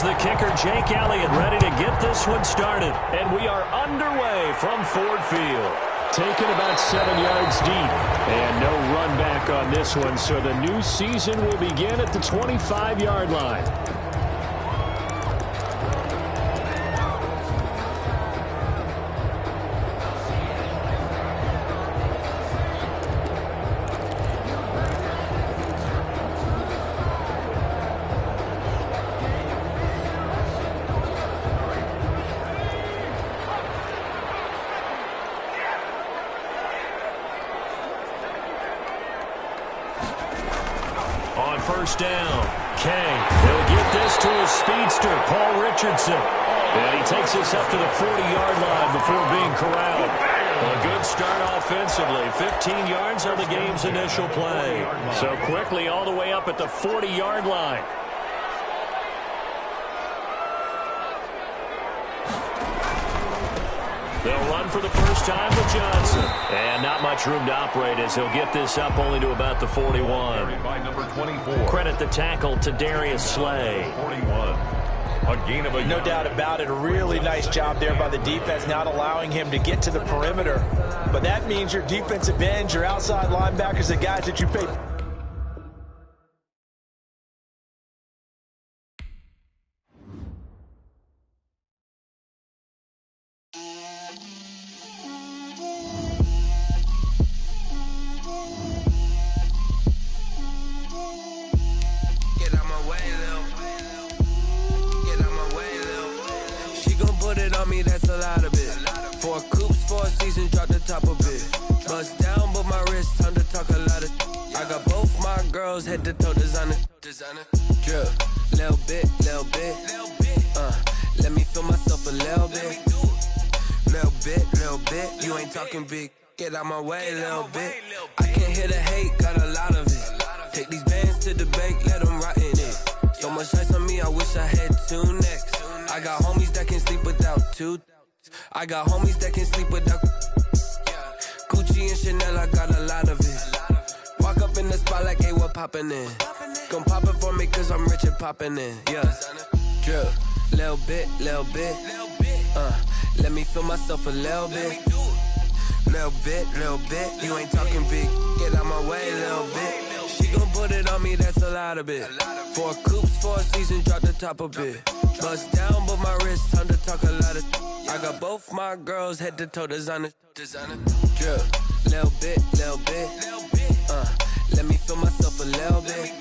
the kicker, Jake Elliott, ready to get this one started. And we are underway from Ford Field. Taken about 7 yards deep. And no run back on this one, so the new season will begin at the 25-yard line. First down. Kay, he'll get this to his speedster, Paul Richardson. And he takes us up to the 40-yard line before being corralled. A good start offensively. 15 yards on the game's initial play. So quickly all the way up at the 40-yard line. They'll run for the first time with Johnson. And not much room to operate as he'll get this up only to about the 41. By number 24. Credit the tackle to Darius Slay. 41. A gain of a No doubt about it. A really nice job there by the defense, not allowing him to get to the perimeter. But that means your defensive ends, your outside linebackers, the guys that you pay. That's a lot of it. 4 coops, 4 seasons, drop the top of it. Bust down, but my wrist, time to talk a lot of. I got both my girls head to toe designer. Drip, little bit. Let me feel myself a little bit. Little bit. You ain't talking big. Get out my way, little bit. I can't hear the hate, got a lot of it. Take these bands to the bank, let them rot in it. So much ice on me, I wish I had 2 necks. I got homies that can sleep without 2. I got homies that can sleep without Gucci and Chanel, I got a lot of it. Walk up in the spot like, hey, what poppin' in? Gon' pop it for me cause I'm rich and poppin' in. Yeah, drip, little bit. Let me feel myself a little bit. Little bit. You ain't talking big, get out my way, little bit. She gon' put it on me, that's a lot of it. 4 coops, 4 seasons, drop the top of it. Bust down, but my wrist, time to talk a lot of. I got both my girls head to toe designer. Drip, little bit. Let me feel myself a little bit.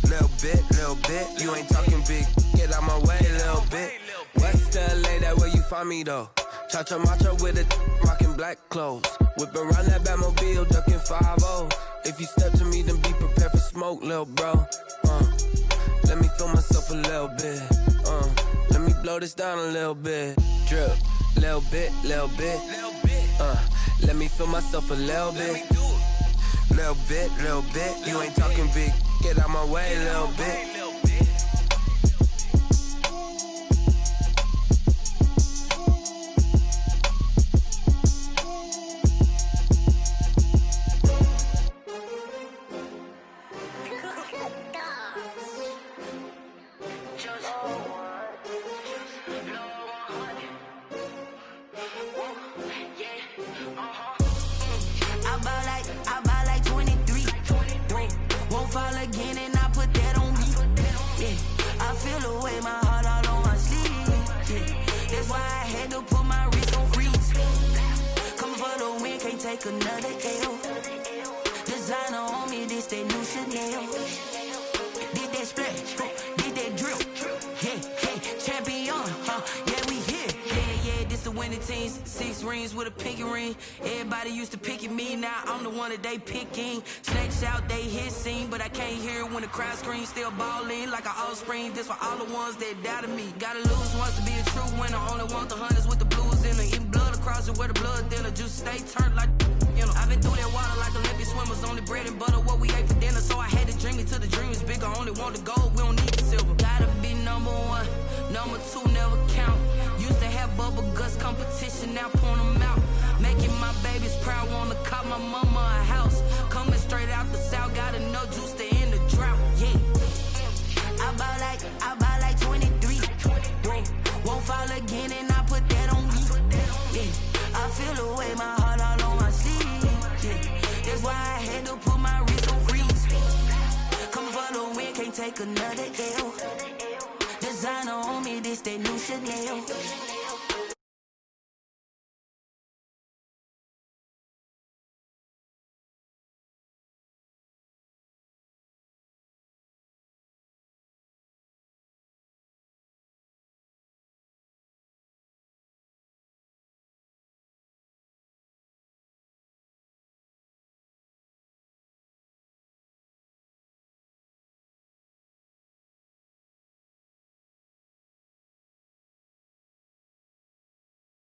Little bit. You ain't talking big, get out my way, little bit. West LA, that where you find me though. Cha-cha matcha with it, rocking black clothes. Whipping around that Batmobile, ducking 5-0. If you step to me, then be prepared for smoke, little bro. Let me feel myself a little bit. Let me blow this down a little bit. Drip, little bit. Let me feel myself a little bit. Little bit. You ain't talking big. Get out my way, little bit. Another L. Designer on me, this that new Chanel. Did that splash, did that drip. Yeah, champion, yeah, we here. Yeah, this the winning teams. 6 rings with a pinky ring. Everybody used to pick at me, now I'm the one that they picking. Snakes out, they hit scene, but I can't hear it when the crowd screams. Still ballin' like an offspring. This for all the ones that doubted me. Gotta lose once to be a true winner. Only want the hunters with the blues in it. Eating blood across it where the blood thinner. Juice stay turned like. You know, I've been through that water like Olympic swimmers. Only bread and butter, what we ate for dinner. So I had to dream it till the dream is bigger. Only want the gold, we don't need the silver. Gotta be number 1, number 2 never count. Used to have bubble guts competition, now point them out. Making my babies proud, wanna cop my mama a house. Coming straight out the south, got enough juice to end the drought. Yeah, I buy like 23. I had to put my wrist on freeze. Come for the win, can't take another L. Designer on me, this that new Chanel.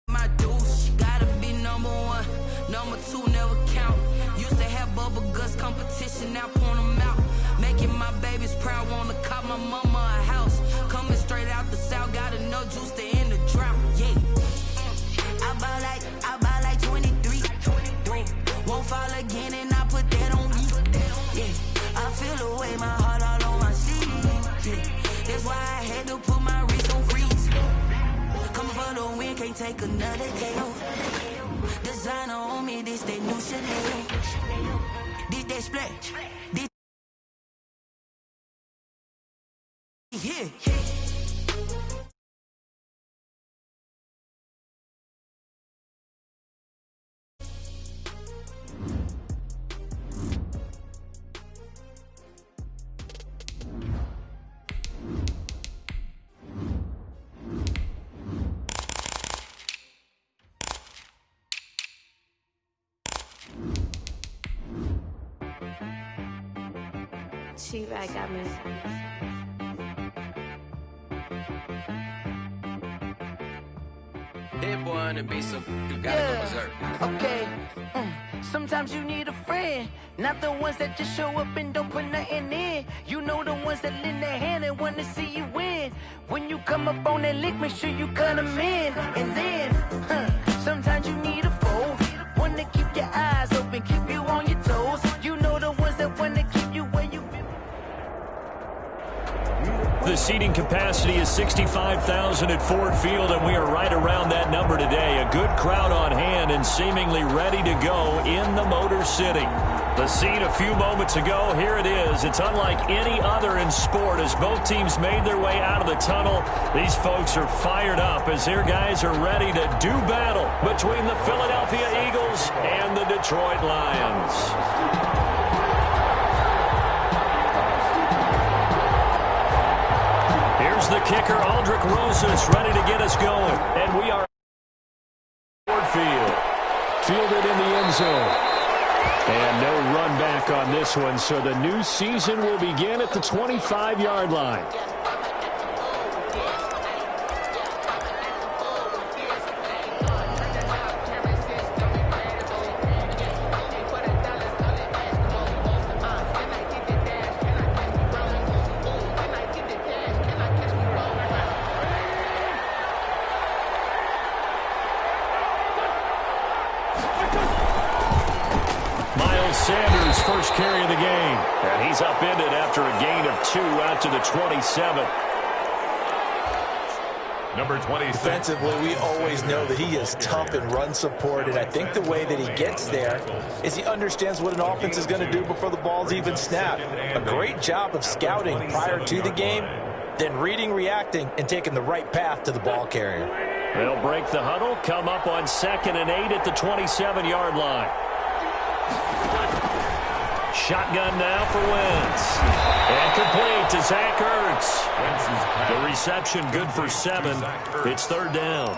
My douche gotta be number one. Number two never count. Used to have bubble guts competition, now point them out. Making my babies proud, wanna cop my mama a house. Coming straight out the south, got enough juice to end the drought. Yeah. I buy like 23. Won't fall again and I put that on me. Yeah. I feel the way, my heart all on my sleeve. Yeah. That's why I had to put my wrist on freeze. Coming for the win, can't take another L. Designer on me, this that new Chanel. This that splash. This yeah. She-Rag got me. Dead boy on the beat, so you gotta go berserk. Okay. Sometimes you need a friend, not the ones that just show up and don't put nothing in. You know the ones that lend their hand and want to see you win. When you come up on that lick, make sure you cut them in. And then, sometimes you need a foe, one to keep your eyes open, keep you on your toes. You know the ones that want to keep you where you've been. The seating capacity is 65,000 at Ford Field, and we are right around that number today. A good crowd on hand and seemingly ready to go in the Motor City. The scene a few moments ago, here it is. It's unlike any other in sport as both teams made their way out of the tunnel. These folks are fired up as their guys are ready to do battle between the Philadelphia Eagles and the Detroit Lions. Here's the kicker, Aldrich Rosas, ready to get us going. And we are Ford Field. Fielded in the end zone. And no run back on this one, so the new season will begin at the 25-yard line. Sanders' first carry of the game. And he's upended after a gain of 2 out to the 27. Number 26. Defensively, we always know that he is tough in run support, and I think the way that he gets there is he understands what an offense is going to do before the ball's even snapped. A great job of scouting prior to the game, then reading, reacting, and taking the right path to the ball carrier. They'll break the huddle, come up on 2nd and 8 at the 27-yard line. Shotgun now for Wentz. And complete to Zach Ertz. The reception good for 7. It's 3rd down.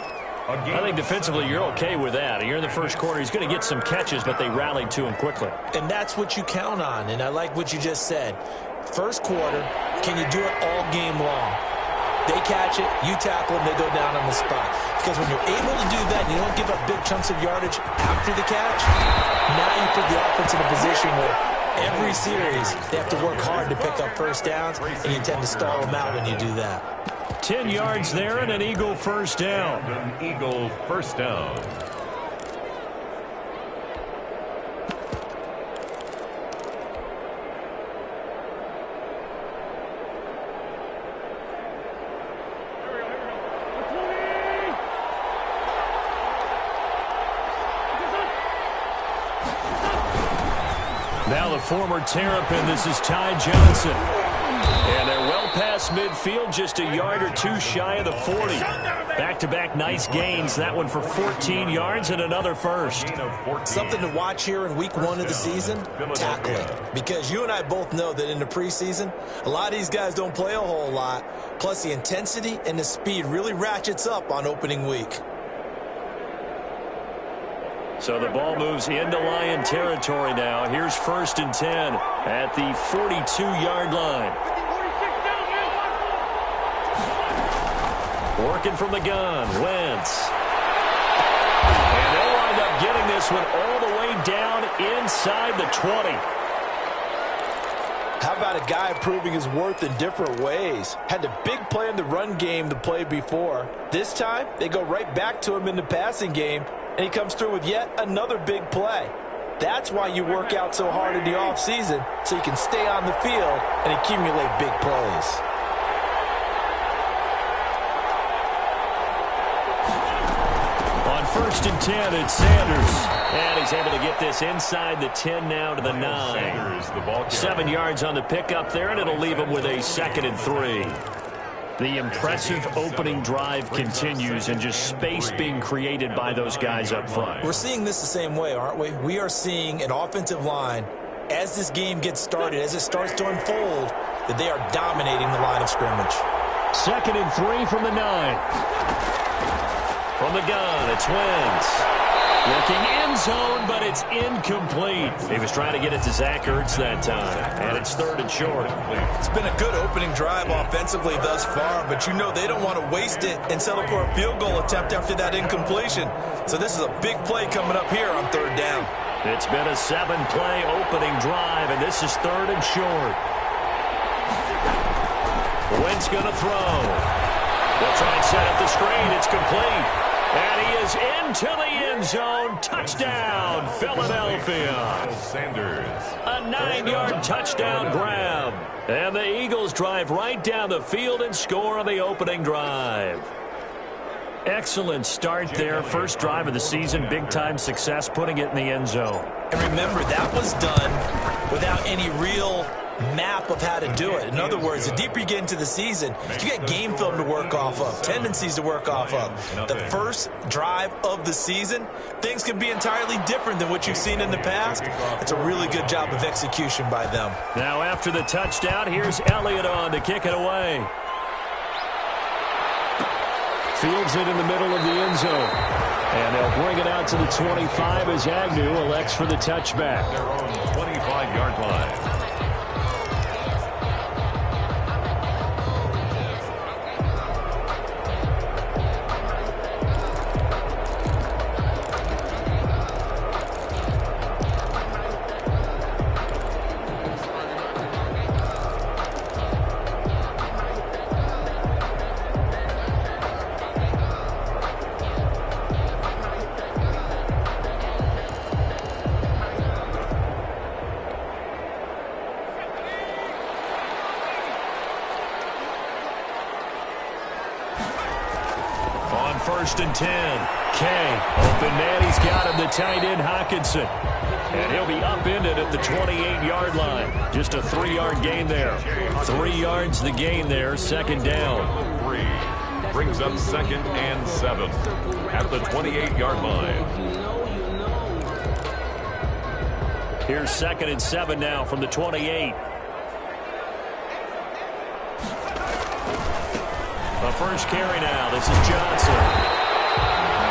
I think defensively you're okay with that. You're in the first quarter. He's going to get some catches, but they rallied to him quickly. And that's what you count on, and I like what you just said. First quarter, can you do it all game long? They catch it, you tackle them, they go down on the spot. Because when you're able to do that, you don't give up big chunks of yardage after the catch, now you put the offense in a position where every series they have to work hard to pick up first downs, and you tend to stall them out when you do that. 10 yards there and an Eagle first down. An Eagle first down. Now the former Terrapin, this is Ty Johnson. And they're well past midfield, just a yard or two shy of the 40. Back-to-back nice gains. That one for 14 yards and another first. Something to watch here in week 1 of the season, tackling. Because you and I both know that in the preseason, a lot of these guys don't play a whole lot. Plus the intensity and the speed really ratchets up on opening week. So the ball moves into Lion territory now. Here's 1st and 10 at the 42-yard line. Working from the gun, Wentz. And they'll wind up getting this one all the way down inside the 20. How about a guy proving his worth in different ways? Had the big play in the run game to play before. This time, they go right back to him in the passing game, and he comes through with yet another big play. That's why you work out so hard in the offseason, so you can stay on the field and accumulate big plays. On 1st and 10, it's Sanders. And he's able to get this inside the 10 now to the 9. 7 yards on the pickup there, and it'll leave him with a 2nd and 3. The impressive opening drive continues, and just space being created by those guys up front. We're seeing this the same way, aren't we? We are seeing an offensive line, as this game gets started, as it starts to unfold, that they are dominating the line of scrimmage. 2nd and 3 from the 9. From the gun, it's Wentz. Looking end zone, but it's incomplete. He was trying to get it to Zach Ertz that time, and it's 3rd and short. It's been a good opening drive offensively thus far, but you know they don't want to waste it and settle for a field goal attempt after that incompletion. So this is a big play coming up here on 3rd down. It's been a 7-play opening drive, and this is 3rd and short. Wentz going to throw. They'll try and set up the screen. It's complete. And he is into the end zone. Touchdown, Philadelphia. Sanders. A 9-yard touchdown grab. And the Eagles drive right down the field and score on the opening drive. Excellent start there. First drive of the season. Big-time success putting it in the end zone. And remember, that was done without any real map of how to do it. In other words, the deeper you get into the season, you get game film to work off of, tendencies to work off of. The first drive of the season, things can be entirely different than what you've seen in the past. It's a really good job of execution by them. Now after the touchdown, here's Elliott on to kick it away. Fields it in the middle of the end zone. And they'll bring it out to the 25 as Agnew elects for the touchback. Their own 25-yard line. On 1st and 10, Kay, open man, he's got him, the tight end, Hockenson. And he'll be upended at the 28-yard line. Just a 3-yard gain there. 3 yards the gain there, 2nd down. 3 brings up 2nd and 7 at the 28-yard line. Here's 2nd and 7 now from the 28. A first carry now. This is Johnson.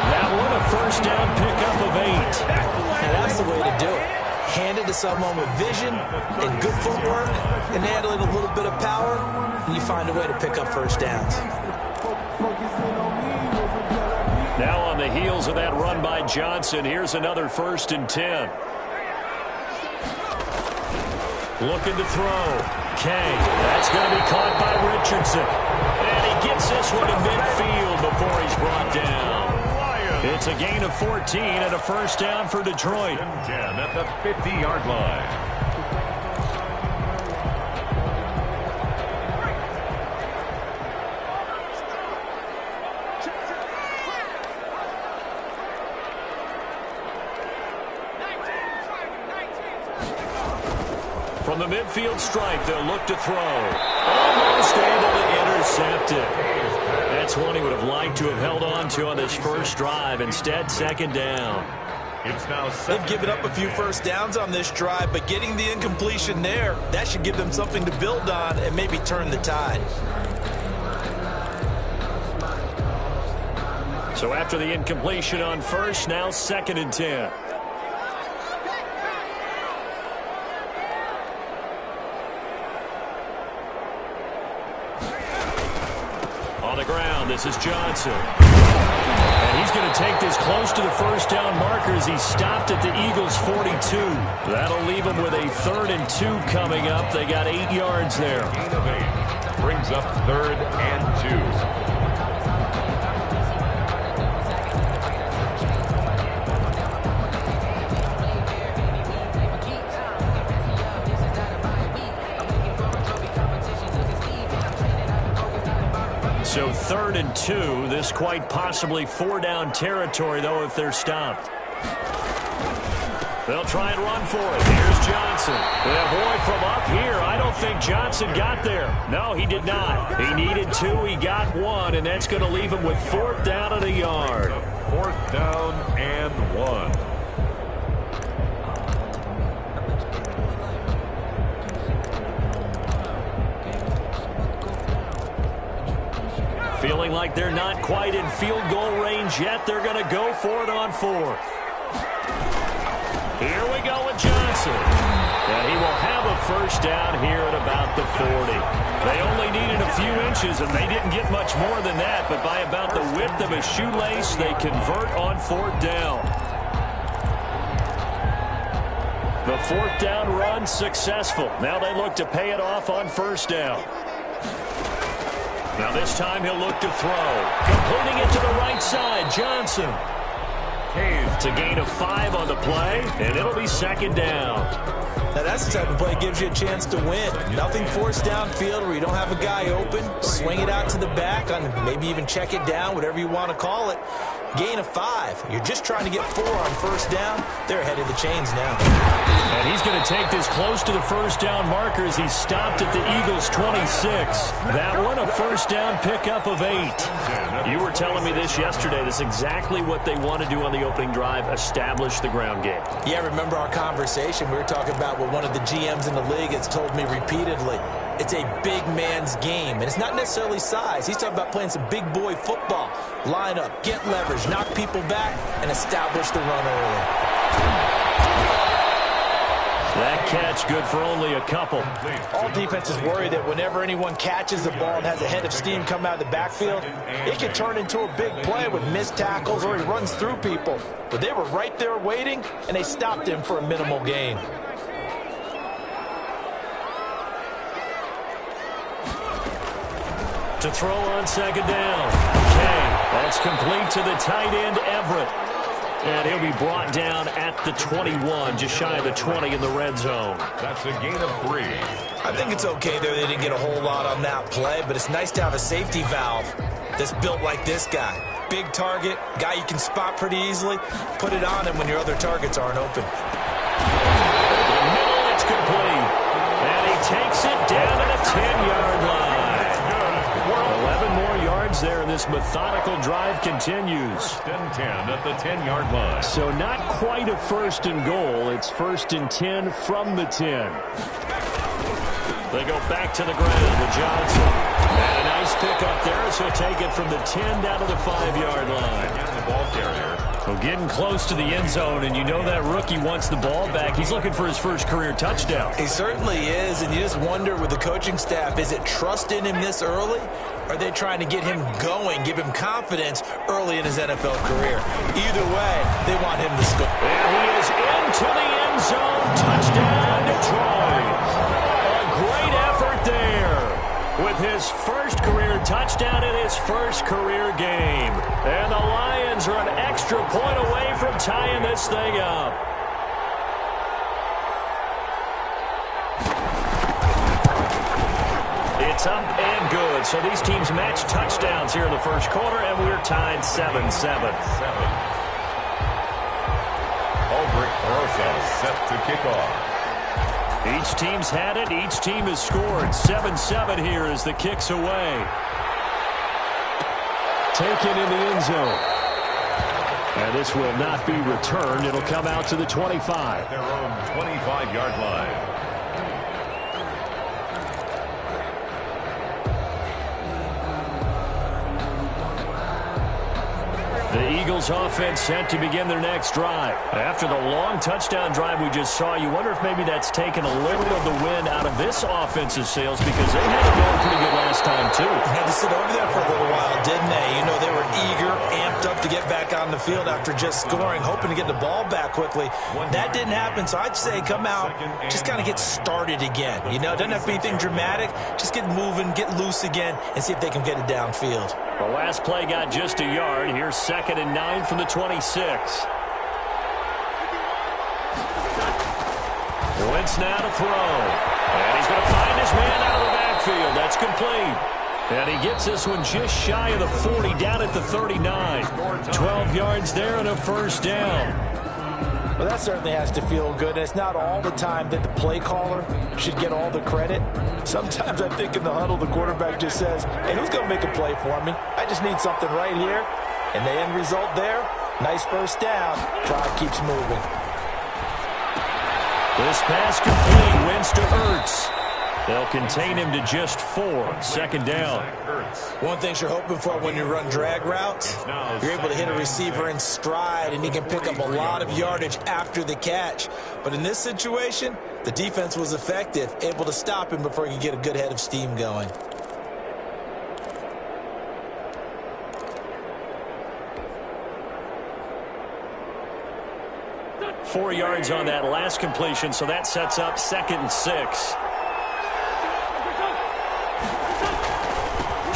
That one, a first down pickup of 8. And that's the way to do it. Hand it to someone with vision and good footwork, and add a little bit of power, and you find a way to pick up first downs. Now on the heels of that run by Johnson, here's another 1st and 10. Looking to throw. Kay. That's going to be caught by Richardson. And he gets this one to midfield before he's brought down. It's a gain of 14 and a first down for Detroit. 10 at the 50-yard line. From the midfield stripe, they'll look to throw. Almost able to intercept it. That's one he would have liked to have held on to on this first drive. Instead, second down. It's now They've given up a few first downs on this drive, but getting the incompletion there, that should give them something to build on and maybe turn the tide. So after the incompletion on first, now 2nd and 10. On the ground, this is Johnson. And he's going to take this close to the first down markers. He stopped at the Eagles' 42. That'll leave them with a 3rd and 2 coming up. They got 8 yards there. Gain of 8. Brings up 3rd and 2. So 3rd and 2. This quite possibly 4-down territory, though, if they're stopped. They'll try and run for it. Here's Johnson. And boy, from up here, I don't think Johnson got there. No, he did not. He needed 2. He got 1, and that's going to leave him with 4th down and a yard. 4th down and 1. Feeling like they're not quite in field goal range yet. They're going to go for it on 4th. Here we go with Johnson. And he will have a first down here at about the 40. They only needed a few inches, and they didn't get much more than that. But by about the width of a shoelace, they convert on 4th down. The 4th down run successful. Now they look to pay it off on 1st down. Now this time he'll look to throw. Completing it to the right side, Johnson. To gain of 5 on the play, and it'll be 2nd down. Now that's the type of play that gives you a chance to win. Nothing forced downfield where you don't have a guy open. Swing it out to the back, on maybe even check it down, whatever you want to call it. Gain of 5. You're just trying to get 4 on 1st down. They're ahead of the chains now. And he's going to take this close to the first down marker as he stopped at the Eagles' 26. That one, a first down pickup of 8. You were telling me this yesterday. That's exactly what they want to do on the opening drive, establish the ground game. Yeah, remember our conversation? We were talking about what one of the GMs in the league has told me repeatedly. It's a big man's game, and it's not necessarily size. He's talking about playing some big boy football. Line up, get leverage, knock people back, and establish the run early. That catch good for only a couple. All defenses worry that whenever anyone catches the ball and has a head of steam come out of the backfield, it can turn into a big play with missed tackles or he runs through people. But they were right there waiting, and they stopped him for a minimal gain. To throw on 2nd down. Okay, that's complete to the tight end, Everett. And he'll be brought down at the 21, just shy of the 20 in the red zone. That's a gain of 3. I think it's okay there. They didn't get a whole lot on that play, but it's nice to have a safety valve that's built like this guy. Big target, guy you can spot pretty easily. Put it on him when your other targets aren't open. Over the middle, it's complete. And he takes it down to the 10-yard line. 11 more yards there, and this methodical drive continues. 1st and 10 at the 10-yard line. So not quite a 1st and goal. It's 1st and 10 from the 10. They go back to the ground with Johnson. And a nice pick up there, so take it from the 10 down to the 5-yard line. Again, the ball carrier. Well, getting close to the end zone, and you know that rookie wants the ball back. He's looking for his first career touchdown. He certainly is, and you just wonder with the coaching staff, is it trust in him this early? Or are they trying to get him going, give him confidence early in his NFL career? Either way, they want him to score. And he is into the end zone. Touchdown, Detroit. A great effort there with his first career touchdown in his first career game. And the Lions are an extra point away from tying this thing up. It's up and good. So these teams match touchdowns here in the first quarter, and we're tied 7-7. Aldrich Barroso set to kick off. Each team's had it. Each team has scored. 7-7 here as the kick's away. Taken in the end zone. And this will not be returned. It'll come out to the 25. Their own 25-yard line. The Eagles offense set to begin their next drive. After the long touchdown drive we just saw, you wonder if maybe that's taken a little of the wind out of this offensive sails because they had it going pretty good last time, too. They had to sit over there for a little while, didn't they? You know, they were eager, amped up to get back on the field after just scoring, hoping to get the ball back quickly. That didn't happen, so I'd say come out, just kind of get started again. You know, it doesn't have to be anything dramatic. Just get moving, get loose again, and see if they can get it downfield. The last play got just a yard. Here's 2nd and 9 from the 26. Wentz now to throw. And he's going to find his man out of the backfield. That's complete. And he gets this one just shy of the 40, down at the 39. 12 yards there and a first down. Well, that certainly has to feel good. It's not all the time that the play caller should get all the credit. Sometimes I think in the huddle, the quarterback just says, hey, who's going to make a play for me? I just need something right here. And the end result there, nice first down. Drive keeps moving. This pass complete. Wins to Ertz. They'll contain him to just 4. 2nd down. One thing you're hoping for when you run drag routes, you're able to hit a receiver in stride, and he can pick up a lot of yardage after the catch. But in this situation, the defense was effective, able to stop him before he could get a good head of steam going. Four yards on that last completion, so that sets up 2nd and 6.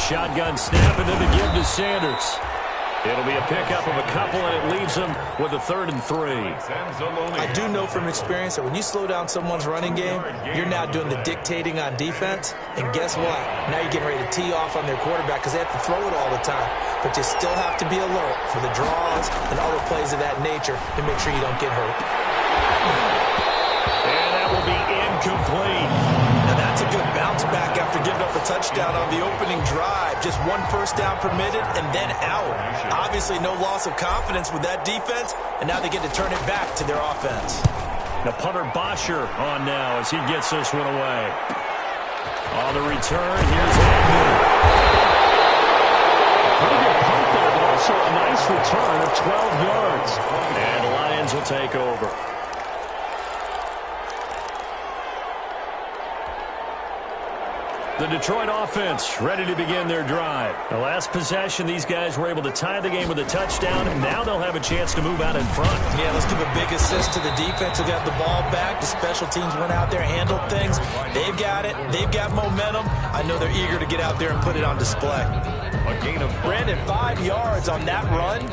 Shotgun snap and then the give to Sanders. It'll be a pickup of a couple, and it leaves him with a 3rd and 3. I do know from experience that when you slow down someone's running game, you're now doing the dictating on defense. And guess what? Now you're getting ready to tee off on their quarterback because they have to throw it all the time. But you still have to be alert for the draws and other plays of that nature to make sure you don't get hurt. And that will be incomplete. Now that's a good bounce back after giving up a touchdown on the opening drive. Just 1 first down permitted and then out. Obviously no loss of confidence with that defense, and now they get to turn it back to their offense. The punter Bosher on now as he gets this one away. On the return, here's Agnew. Pretty good punt there, but also a nice return of 12 yards. And the Lions will take over. The Detroit offense ready to begin their drive. The last possession, these guys were able to tie the game with a touchdown, and now they'll have a chance to move out in front. Yeah, let's give a big assist to the defense who got the ball back. The special teams went out there, handled things. They've got it. They've got momentum. I know they're eager to get out there and put it on display. A gain of Brandon, 5 yards on that run.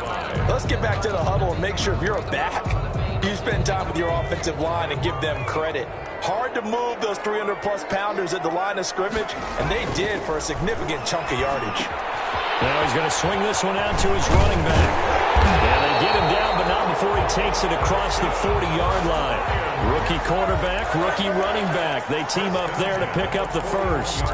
Let's get back to the huddle and make sure if you're a back, you spend time with your offensive line and give them credit. Hard to move those 300-plus pounders at the line of scrimmage, and they did for a significant chunk of yardage. Now he's going to swing this one out to his running back. And they get him down, but not before he takes it across the 40-yard line. Rookie quarterback, rookie running back. They team up there to pick up the first.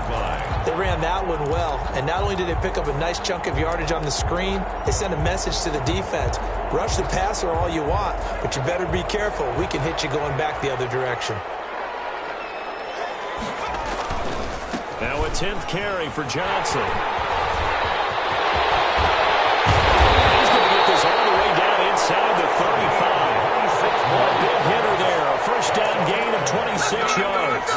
They ran that one well, and not only did they pick up a nice chunk of yardage on the screen, they sent a message to the defense. Rush the passer all you want, but you better be careful. We can hit you going back the other direction. Now a 10th carry for Johnson. He's going to get this all the way down inside the 35. A big hitter there. A first down gain of 26 yards.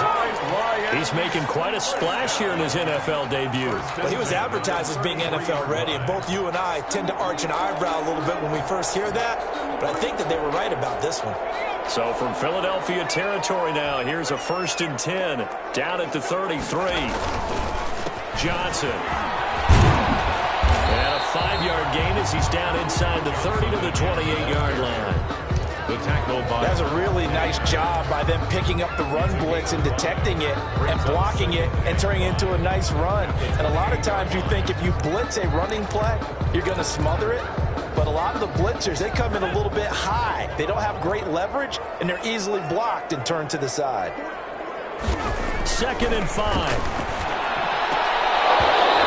He's making quite a splash here in his NFL debut. Well, he was advertised as being NFL ready, and both you and I tend to arch an eyebrow a little bit when we first hear that, but I think that they were right about this one. So from Philadelphia territory now, here's a 1st and 10 down at the 33. Johnson. And a 5-yard gain as he's down inside the 30 to the 28-yard line. the tackle by... That's a really nice job by them picking up the run blitz and detecting it and blocking it and turning it into a nice run. And a lot of times you think if you blitz a running play, you're going to smother it. But a lot of the blitzers, they come in a little bit high. They don't have great leverage, and they're easily blocked and turned to the side. 2nd and 5.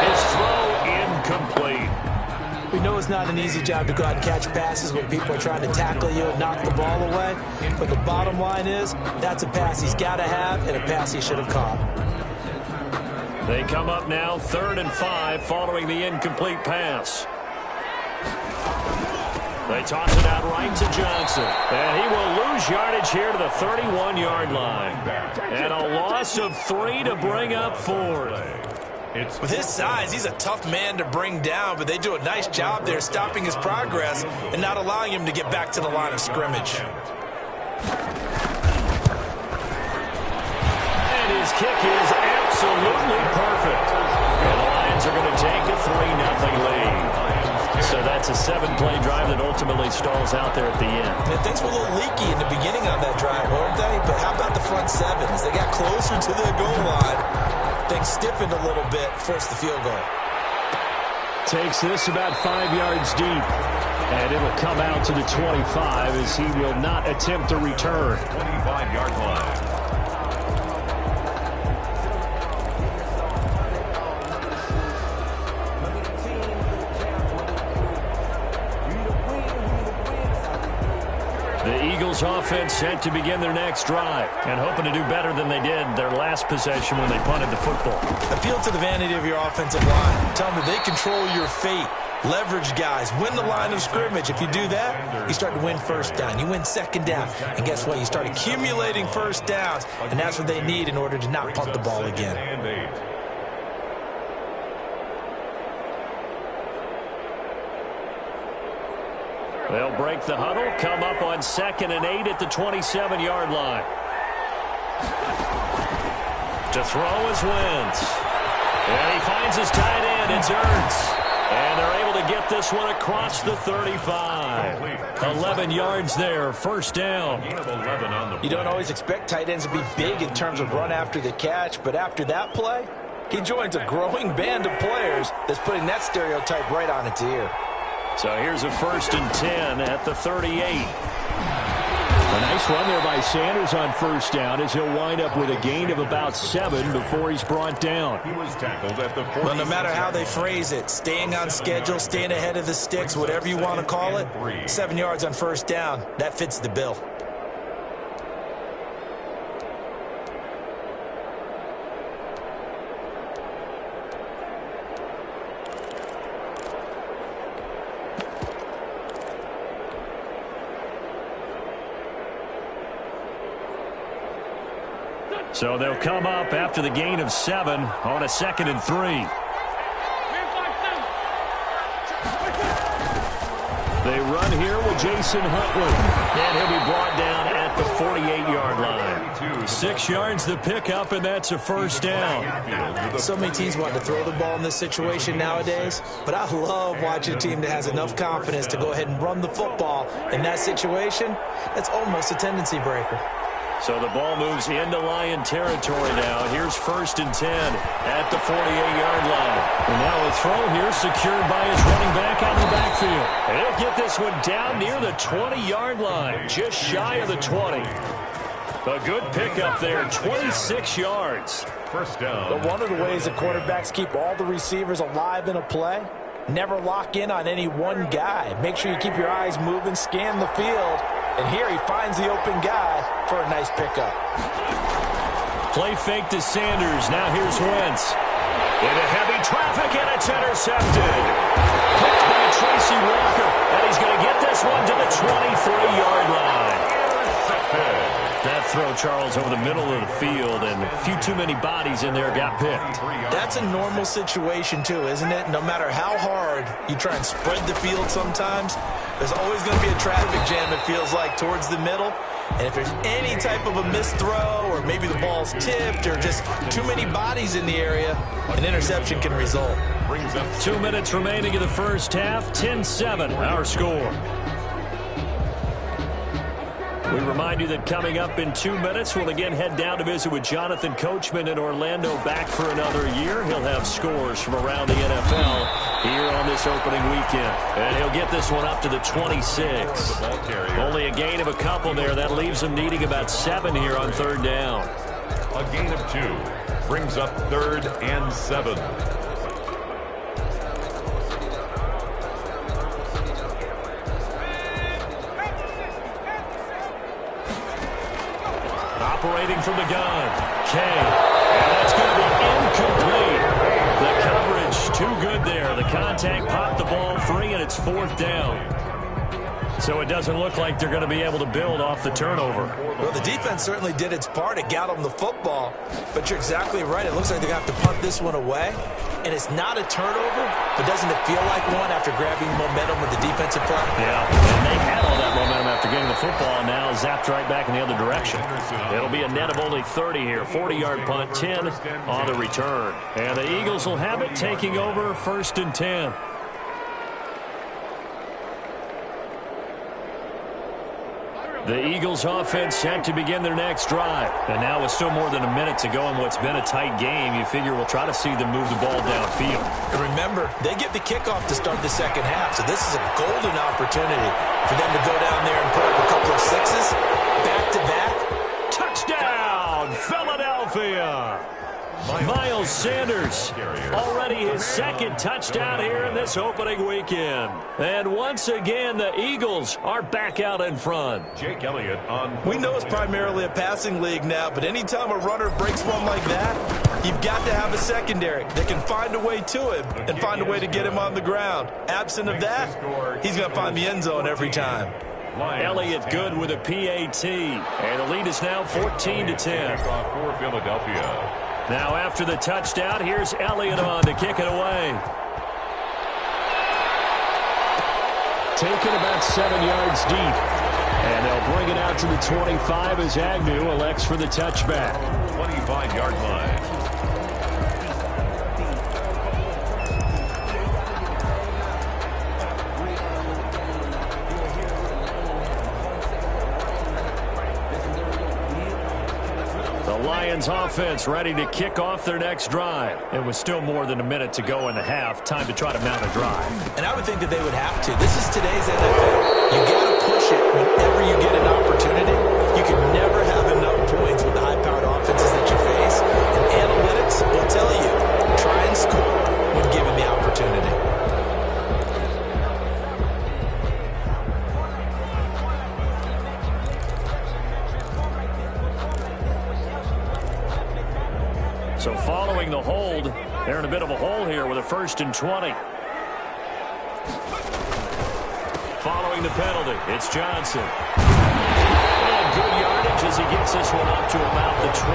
His throw incomplete. We know it's not an easy job to go out and catch passes when people are trying to tackle you and knock the ball away. But the bottom line is, that's a pass he's got to have and a pass he should have caught. They come up now 3rd and 5 following the incomplete pass. They toss it out right to Johnson. And he will lose yardage here to the 31-yard line. And a loss of 3 to bring up 4th. With his size, he's a tough man to bring down, but they do a nice job there stopping his progress and not allowing him to get back to the line of scrimmage. And his kick is absolutely perfect. And the Lions are going to take a 3-0 lead. So that's a 7-play drive that ultimately stalls out there at the end. And things were a little leaky in the beginning on that drive, weren't they? But how about the front seven? As they got closer to the goal line, things stiffened a little bit, forced the field goal. Takes this about 5 yards deep. And it'll come out to the 25 as he will not attempt to return. 25-yard line. The Eagles offense set to begin their next drive and hoping to do better than they did their last possession when they punted the football. Appeal to the vanity of your offensive line. Tell them that they control your fate. Leverage guys. Win the line of scrimmage. If you do that, you start to win first down. You win second down. And guess what? You start accumulating first downs. And that's what they need in order to not punt the ball again. They'll break the huddle, come up on 2nd and 8 at the 27-yard line. To throw is Wentz. And he finds his tight end. It's Ertz. And they're able to get this one across the 35. 11 yards there, first down. You don't always expect tight ends to be big in terms of run after the catch, but after that play, he joins a growing band of players that's putting that stereotype right on its ear. So here's a 1st and 10 at the 38. A nice run there by Sanders on first down as he'll wind up with a gain of about 7 before he's brought down. He was tackled at the 40. Well, no matter how they phrase it, staying on schedule, staying ahead of the sticks, whatever you want to call it, 7 yards on first down, that fits the bill. So they'll come up after the gain of 7 on a 2nd and 3. They run here with Jason Huntley. And he'll be brought down at the 48-yard line. 6 yards the pickup, and that's a first down. So many teams want to throw the ball in this situation nowadays, but I love watching a team that has enough confidence to go ahead and run the football. In that situation, that's almost a tendency breaker. So the ball moves into Lion territory now. Here's 1st and 10 at the 48-yard line. And now a throw here secured by his running back out of the backfield. And he'll get this one down near the 20-yard line, just shy of the 20. A good pickup there, 26 yards. First down. But one of the ways that quarterbacks keep all the receivers alive in a play, never lock in on any one guy. Make sure you keep your eyes moving, scan the field. And here he finds the open guy for a nice pickup. Play fake to Sanders. Now here's Wentz. Into heavy traffic, and it's intercepted. Picked by Tracy Walker. And he's going to get this one to the 23-yard line. That throw, Charles, over the middle of the field, and a few too many bodies in there got picked. That's a normal situation, too, isn't it? No matter how hard you try and spread the field sometimes, there's always going to be a traffic jam, it feels like, towards the middle. And if there's any type of a missed throw, or maybe the ball's tipped, or just too many bodies in the area, an interception can result. 2 minutes remaining in the first half, 10-7, our score. We remind you that coming up in 2 minutes, we'll again head down to visit with Jonathan Coachman in Orlando, back for another year. He'll have scores from around the NFL here on this opening weekend. And he'll get this one up to the 26. Only a gain of a couple there. That leaves him needing about 7 here on 3rd down. A gain of 2. Brings up 3rd and 7. Operating from the gun, Kay. And that's going to be incomplete. The coverage too good there. The contact popped the ball free, and it's 4th down. So it doesn't look like they're going to be able to build off the turnover. Well, the defense certainly did its part. It got them the football. But you're exactly right. It looks like they're going to have to punt this one away. And it's not a turnover, but doesn't it feel like one after grabbing momentum with the defensive play? Yeah, and they had all that momentum after getting the football, and now zapped right back in the other direction. It'll be a net of only 30 here. 40-yard punt, 10 on the return. And the Eagles will have it, taking over 1st and 10. The Eagles offense set to begin their next drive. And now with still more than a minute to go in what's been a tight game, you figure we'll try to see them move the ball downfield. And remember, they get the kickoff to start the second half, so this is a golden opportunity for them to go down there and put up a couple of sixes, back-to-back. Touchdown, Philadelphia! Miles Sanders, already his 2nd touchdown here in this opening weekend. And once again, the Eagles are back out in front. Jake Elliott on. We know it's primarily a passing league now, but anytime a runner breaks one like that, you've got to have a secondary that can find a way to him and find a way to get him on the ground. Absent of that, he's going to find the end zone every time. Elliott good with a PAT. And the lead is now 14-10. For Philadelphia. Now after the touchdown, here's Elliott on to kick it away. Taken about 7 yards deep. And they'll bring it out to the 25 as Agnew elects for the touchback. 25-yard line. Lions offense ready to kick off their next drive. It was still more than a minute to go in the half. Time to try to mount a drive. And I would think that they would have to. This is today's NFL. You got to push it whenever you get an opportunity. You can never have enough points with the high-powered offenses that you face. And analytics will tell you, try and score when given the opportunity. So following the hold, they're in a bit of a hole here with a 1st and 20. Following the penalty, it's Johnson. And good yardage as he gets this one up to about the 23.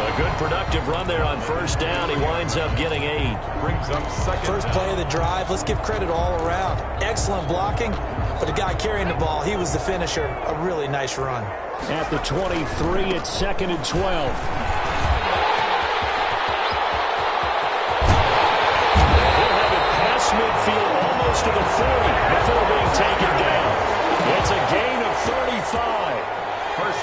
A good productive run there on 1st down. He winds up getting 8. Brings up 2nd. First play of the drive. Let's give credit all around. Excellent blocking, but the guy carrying the ball, he was the finisher. A really nice run. At the 23, it's 2nd and 12. Midfield almost to the 40 before being taken down. It's a gain of 35.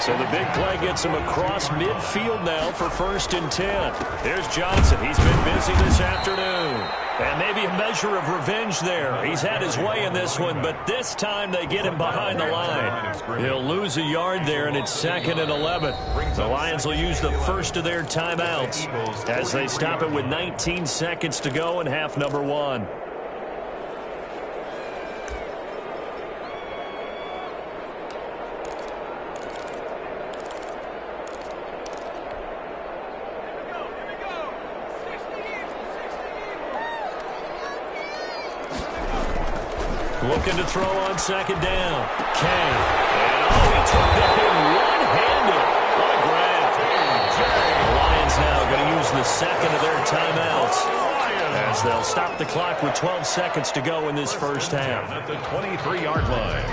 So the big play gets him across midfield now for 1st and 10. Here's Johnson. He's been busy this afternoon. And maybe a measure of revenge there. He's had his way in this one, but this time they get him behind the line. He'll lose a yard there, and it's 2nd and 11. The Lions will use the first of their timeouts as they stop it with 19 seconds to go in half number 1. Looking to throw on 2nd down. Kay. And he took that in one-handed. What a grab. The Lions now going to use the 2nd of their timeouts as they'll stop the clock with 12 seconds to go in this first half. At the 23-yard line.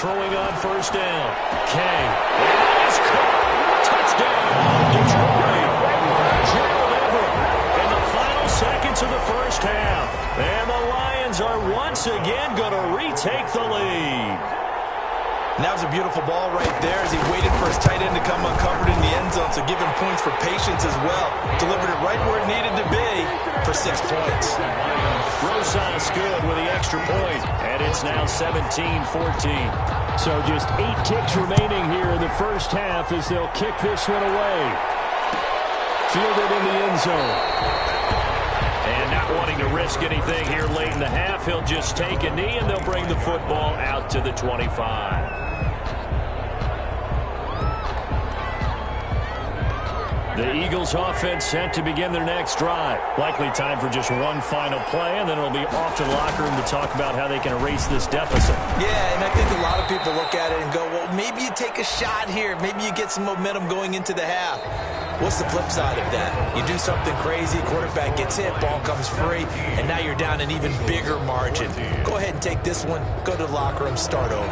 Throwing on 1st down. Kay. And he's caught. Touchdown, Detroit. Gerald Everett in the final seconds of the first half. And the Lions are once again going to retake the lead. And that was a beautiful ball right there as he waited for his tight end to come uncovered in the end zone, so give him points for patience as well. Delivered it right where it needed to be for 6 points. Rosas good with the extra point, and it's now 17-14. So just 8 ticks remaining here in the first half as they'll kick this one away. Fielded in the end zone. And not wanting to risk anything here late in the half, he'll just take a knee, and they'll bring the football out to the 25. The Eagles offense set to begin their next drive. Likely time for just one final play, and then it'll be off to the locker room to talk about how they can erase this deficit. Yeah, and I think a lot of people look at it and go, well, maybe you take a shot here. Maybe you get some momentum going into the half. What's the flip side of that? You do something crazy, quarterback gets hit, ball comes free, and now you're down an even bigger margin. Go ahead and take this one, go to the locker room, start over.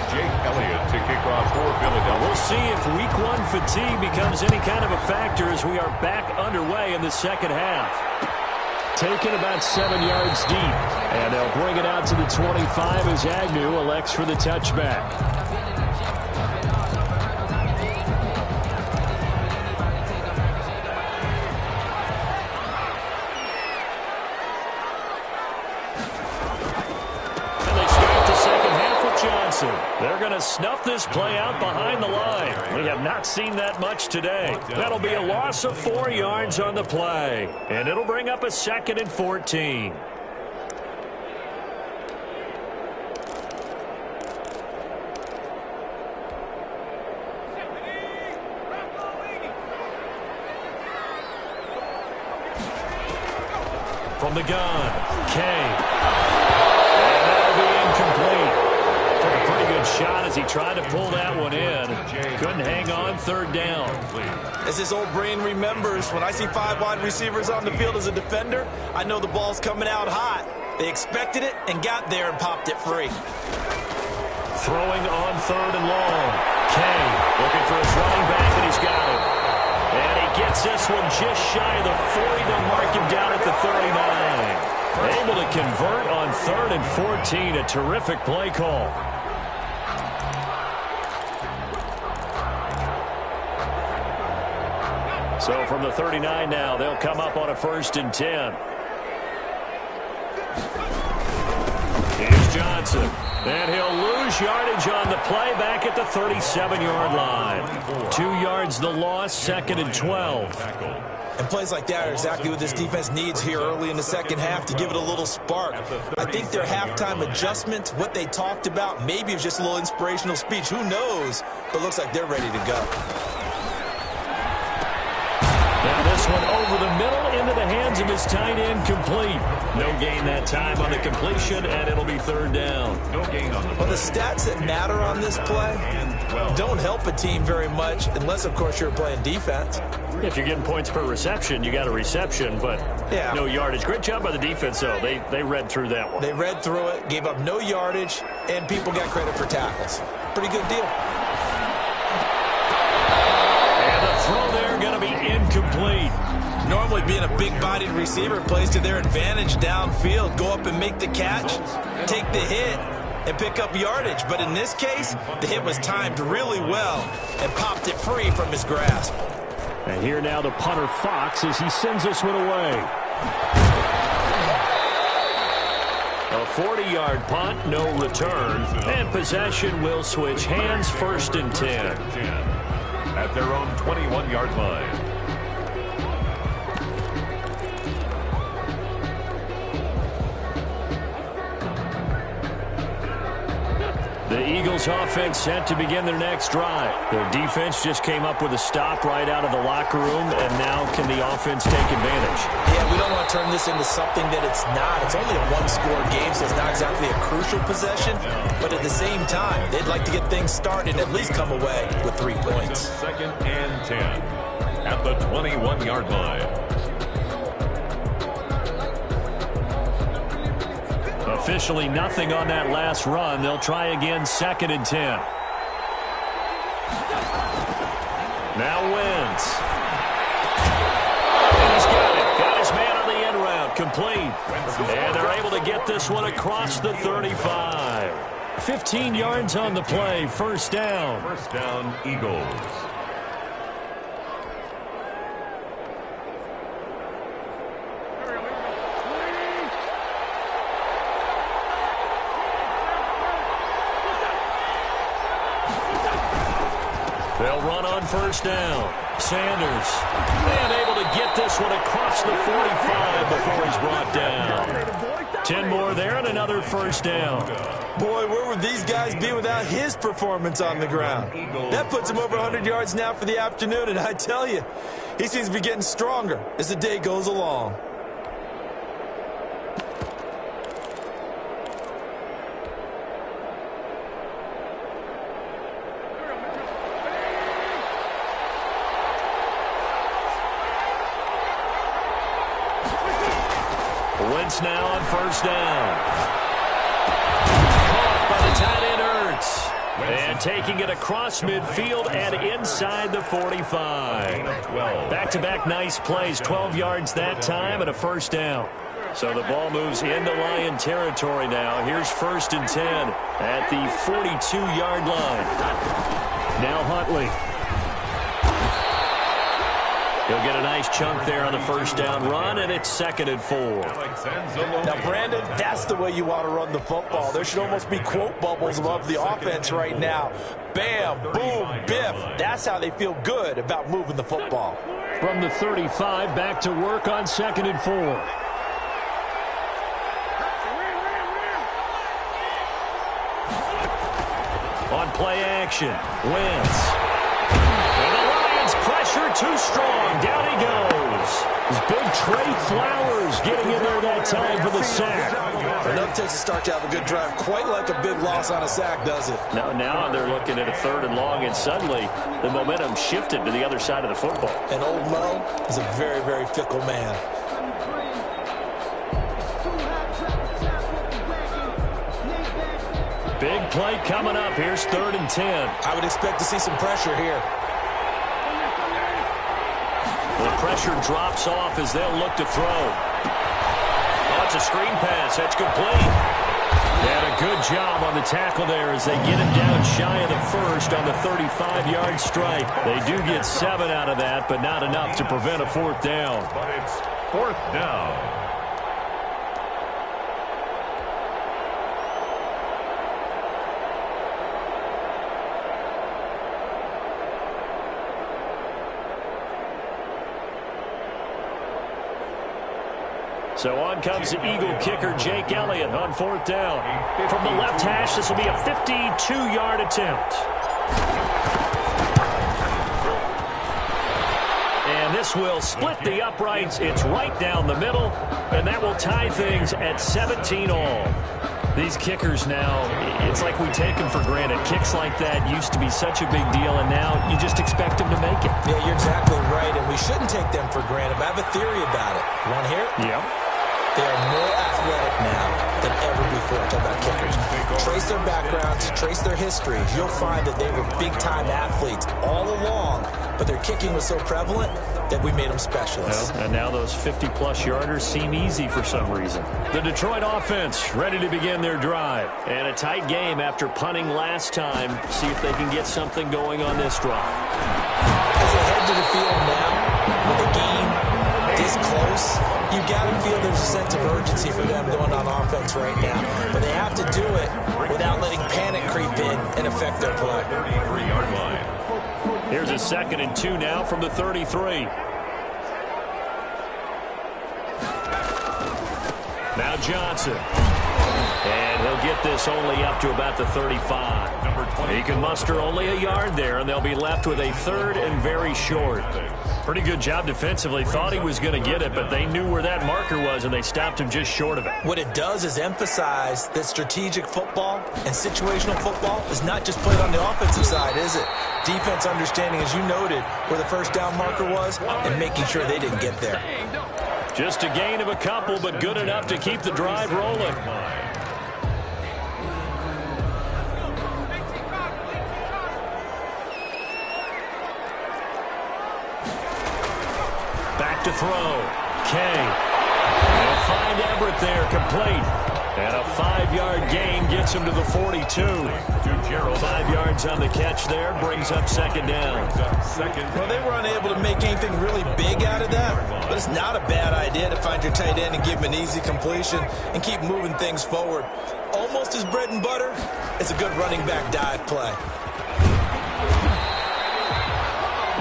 Jake Elliott to kick off for Philadelphia. We'll see if week 1 fatigue becomes any kind of a factor as we are back underway in the second half. Taken about 7 yards deep, and they'll bring it out to the 25 as Agnew elects for the touchback. They're going to snuff this play out behind the line. We have not seen that much today. That'll be a loss of 4 yards on the play, and it'll bring up a 2nd and 14. From the gun, Kay. And that'll be incomplete. Took a pretty good shot as he tried to pull that one in. Couldn't hang on, 3rd down. As his old brain remembers, when I see 5 wide receivers on the field as a defender, I know the ball's coming out hot. They expected it and got there and popped it free. Throwing on 3rd and long. Kay looking for his running back, and he's got him. And he gets this one just shy of the 40. They'll mark him down at the 39. Able to convert on 3rd and 14. A terrific play call. So from the 39 now, they'll come up on a 1st and 10. Here's Johnson. And he'll lose yardage on the play back at the 37-yard line. 2 yards the loss, 2nd and 12. And plays like that are exactly what this defense needs here early in the second half to give it a little spark. I think their halftime adjustments, what they talked about, maybe it was just a little inspirational speech. Who knows? But it looks like they're ready to go. Now this one over the middle into the hands of his tight end, complete. No gain that time on the completion, and it'll be 3rd down. No gain on the play. Well, the stats that matter on this play don't help a team very much unless, of course, you're playing defense. If you're getting points per reception, you got a reception, but no yardage. Great job by the defense, though. They read through that one. They read through it, gave up no yardage, and people got credit for tackles. Pretty good deal. And the throw there going to be incomplete. Normally being a big-bodied receiver plays to their advantage downfield. Go up and make the catch, take the hit, and pick up yardage. But in this case, the hit was timed really well and popped it free from his grasp. And here now the punter Fox as he sends this one away. A 40-yard punt, no return. And possession will switch hands, 1st and 10. At their own 21-yard line. The Eagles offense set to begin their next drive. Their defense just came up with a stop right out of the locker room, and now can the offense take advantage? Yeah, we don't want to turn this into something that it's not. It's only a one-score game, so it's not exactly a crucial possession. But at the same time, they'd like to get things started and at least come away with 3 points. 2nd and 10 at the 21-yard line. Officially nothing on that last run. They'll try again, 2nd and 10. Now wins. And he's got it. Got his man on the end route. Complete. And they're able to get this one across the 35. 15 yards on the play, first down. First down, Eagles. They'll run on first down. Sanders, and able to get this one across the 45 before he's brought down. 10 more there and another first down. Boy, where would these guys be without his performance on the ground? That puts him over 100 yards now for the afternoon, and I tell you, he seems to be getting stronger as the day goes along. Wentz now on first down. Caught by the tight end Ertz. And taking it across midfield and inside the 45. Back-to-back nice plays, 12 yards that time and a first down. So the ball moves into Lion territory now. Here's first and 10 at the 42-yard line. Now Huntley. He'll get a nice chunk there on the first down run, and it's second and 4. Now, Brandon, that's the way you want to run the football. There should almost be quote bubbles above the offense right now. Bam, boom, biff. That's how they feel good about moving the football. From the 35, back to work on second and 4. On play action, Wentz. Pressure too strong. Down he goes. This big Trey Flowers getting in there that time for the sack. Enough takes to start to have a good drive. Quite like a big loss on a sack, does it? Now they're looking at a third and long, and suddenly the momentum shifted to the other side of the football. And old Mo is a very, very fickle man. Big play coming up. Here's third and 10. I would expect to see some pressure here. The pressure drops off as they'll look to throw. Oh, it's a screen pass. That's complete. And a good job on the tackle there as they get him down shy of the first on the 35-yard strike. They do get 7 out of that, but not enough to prevent a fourth down. But it's fourth down. So on comes the Eagle kicker, Jake Elliott, on fourth down. From the left hash, this will be a 52-yard attempt. And this will split the uprights. It's right down the middle, and that will tie things at 17 all. These kickers now, it's like we take them for granted. Kicks like that used to be such a big deal, and now you just expect them to make it. Yeah, you're exactly right, and we shouldn't take them for granted. But I have a theory about it. You want to hear it? Yeah. They are more athletic now than ever before. Talk about kickers. Trace their backgrounds, trace their histories. You'll find that they were big-time athletes all along, but their kicking was so prevalent that we made them specialists. Well, and now those 50-plus yarders seem easy for some reason. The Detroit offense ready to begin their drive. And a tight game after punting last time. See if they can get something going on this drive. As they head to the field now, with the game this close, you got to feel there's a sense of urgency for them going on offense right now. But they have to do it without letting panic creep in and affect their play. 33-yard line. Here's a second and 2 now from the 33. Now Johnson. And he'll get this only up to about the 35. Number 20. He can muster only a yard there, and they'll be left with a third and very short. Pretty good job defensively. Thought he was going to get it, but they knew where that marker was, and they stopped him just short of it. What it does is emphasize that strategic football and situational football is not just played on the offensive side, is it? Defense understanding, as you noted, where the first down marker was and making sure they didn't get there. Just a gain of a couple, but good enough to keep the drive rolling. Back to throw. Kay. They'll find Everett there, complete. And a 5-yard gain gets him to the 42. 5 yards on the catch there, brings up second down. Well, they were unable to make anything really big out of that, but it's not a bad idea to find your tight end and give him an easy completion and keep moving things forward. Almost his bread and butter. It's a good running back dive play.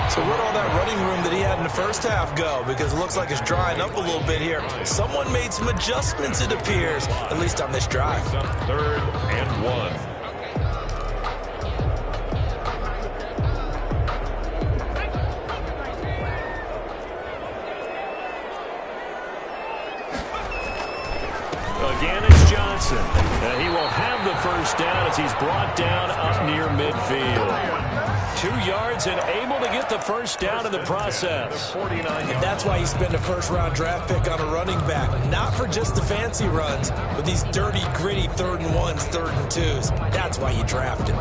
So where'd all that running room that he had in the first half go? Because it looks like it's drying up a little bit here. Someone made some adjustments, it appears, at least on this drive. 3rd and 1. Again, it's Johnson. He will have the first down as he's brought down up near midfield. 2 yards and able to get the first down in the process. And that's why you spend a first-round draft pick on a running back. Not for just the fancy runs, but these dirty, gritty 3rd and 1s, 3rd and 2s. That's why you draft him.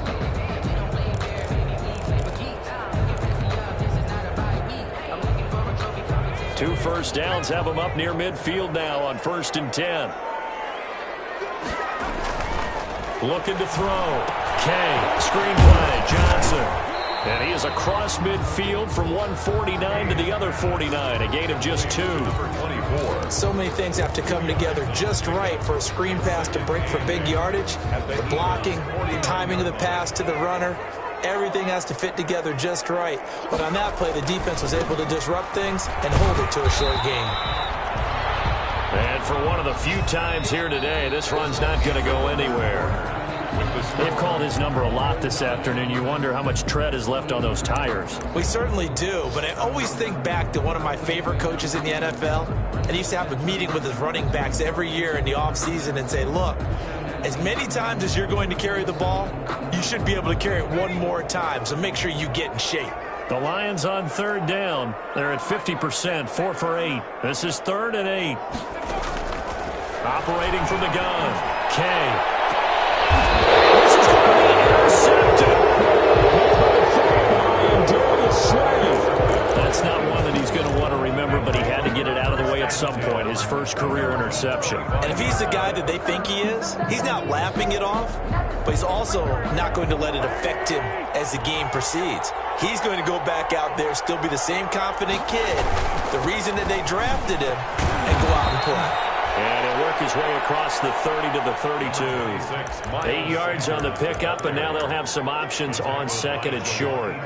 Two first downs have him up near midfield now on 1st and 10. Looking to throw. Kay, screen play, Johnson. And he is across midfield from 149 to the other 49, a gain of just 2. So many things have to come together just right for a screen pass to break for big yardage. The blocking, the timing of the pass to the runner, everything has to fit together just right. But on that play, the defense was able to disrupt things and hold it to a short gain. And for one of the few times here today, this run's not going to go anywhere. They've called his number a lot this afternoon. You wonder how much tread is left on those tires. We certainly do, but I always think back to one of my favorite coaches in the NFL, and he used to have a meeting with his running backs every year in the offseason and say, look, as many times as you're going to carry the ball, you should be able to carry it one more time, so make sure you get in shape. The Lions on 3rd down. They're at 50%, 4 for 8. This is 3rd and 8. Operating from the gun, Kay. This is going to be intercepted. That's not one that he's going to want to remember, but he had to get it out of the way at some point, his first career interception. And if he's the guy that they think he is, he's not laughing it off, but he's also not going to let it affect him as the game proceeds. He's going to go back out there, still be the same confident kid, the reason that they drafted him, and go out and play. And he'll work his way across the 30 to the 32. 8 yards on the pickup, and now they'll have some options on 2nd and short.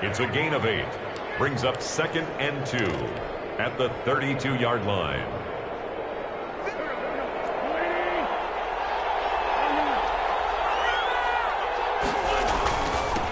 It's a gain of 8. Brings up 2nd and 2 at the 32-yard line.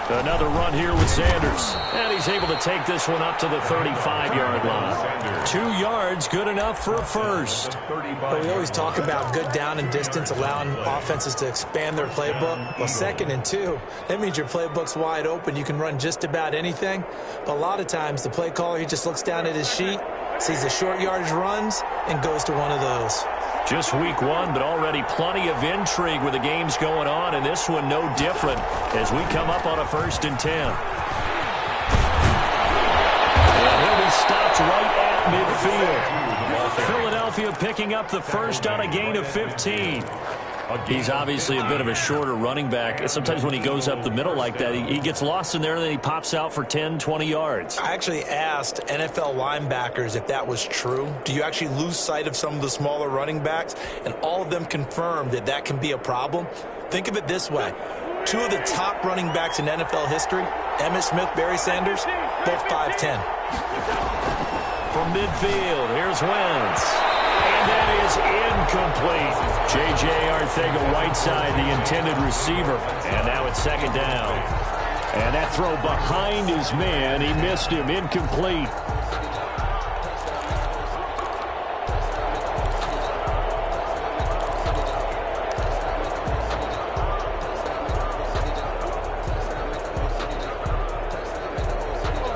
Another run here with Sanders. And he's able to take this one up to the 35-yard line. 2 yards, good enough for a first. But we always talk about good down and distance, allowing offenses to expand their playbook. Well, 2nd and 2, that means your playbook's wide open. You can run just about anything. But a lot of times, the play caller, he just looks down at his sheet, sees the short yardage runs, and goes to one of those. Just week 1, but already plenty of intrigue with the games going on, and this one no different as we come up on a 1st and 10. And he'll be stopped right at midfield. Philadelphia picking up the first on a gain of 15. He's obviously a bit of a shorter running back. Sometimes when he goes up the middle like that, he gets lost in there, and then he pops out for 10, 20 yards. I actually asked NFL linebackers if that was true. Do you actually lose sight of some of the smaller running backs? And all of them confirmed that that can be a problem. Think of it this way. 2 of the top running backs in NFL history, Emmitt Smith, Barry Sanders, both 5'10". From midfield, here's Wentz. And that is incomplete. J.J. Arcega-Whiteside, the intended receiver. And now it's 2nd down. And that throw behind his man, he missed him, incomplete.